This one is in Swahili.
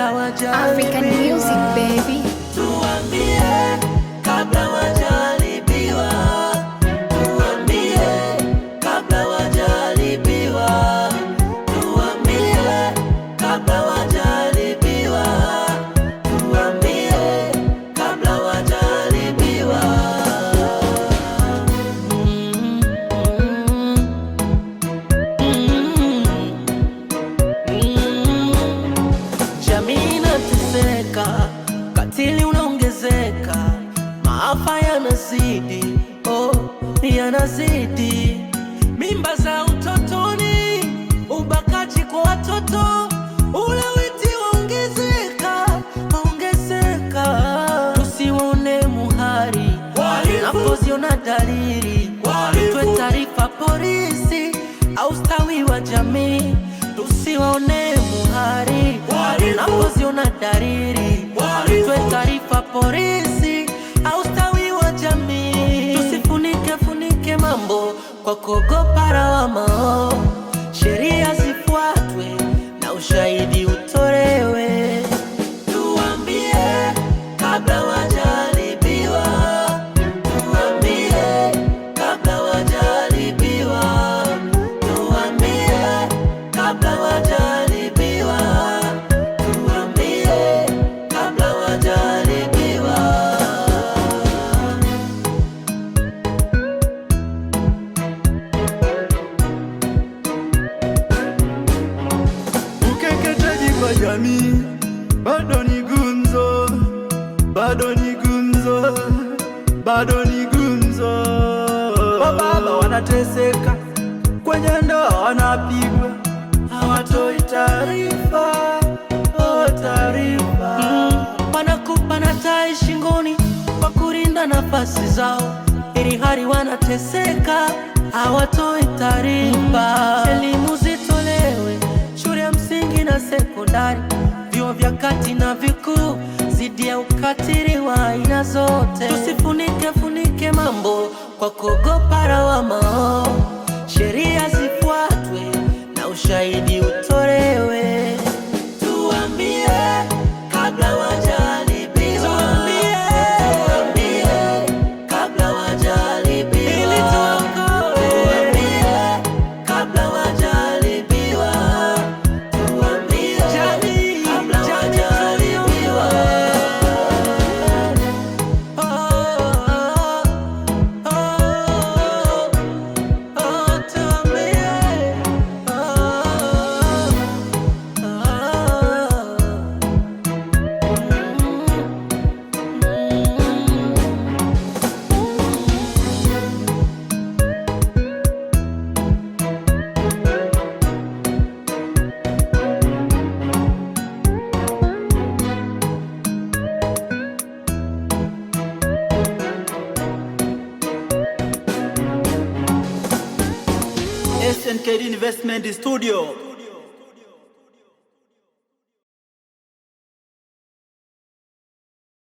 African music baby. Tuambie kabla wajaribiwa, tuambie kabla wajaribiwa, tuambie kabla wajaribiwa, tuambie kabla wajaribiwa. Jamii inateseka, ukatili unaongezeka, maafa yanazidi, yanazidi. Mimba za utotoni, ubakaji kwa watoto, ulawiti waongezeka. Tusiwaone muhari tunapoziona dalili, tuwe taarifa polisi au ustawi wa jamii. Tusiwaone muhari tunapoziona dalili, tuwe taarifa polisi au ustawi wa jamii. Tusifunike mambo kwa kuogopa lawama, sheria zifuatwe na ushahidi utolewe. Tuambie kabla wajaribiwa, tuambie kabla wajaribiwa, tuambie kabla wajaribiwa, tuambie kabla wajaribiwa. Ukeketaji kwa jamii bado ni gunzo, bado ni gunzo, bado ni gunzo. Wababa wanateseka, kwenye ndoa wanapigwa, hawatoi taarifa, Wanakupa na tai shingoni kwa kulinda nafasi zao, ili hali wanateseka, hawatoi taarifa. Elimu zitolewe shule ya msingi na sekondari, vyuo vya kati na vikuu, zidi ya ukatili wa aina zote. Tusifunike mambo kwa kuogopa lawama, sheria zifuatwe na ushahidi utolewe. Tuambie kabla wajaribiwa, tuambie kabla wajaribiwa, tuambie kabla wajaribiwa, tuambie kabla wajaribiwa. SNK Investment Studio.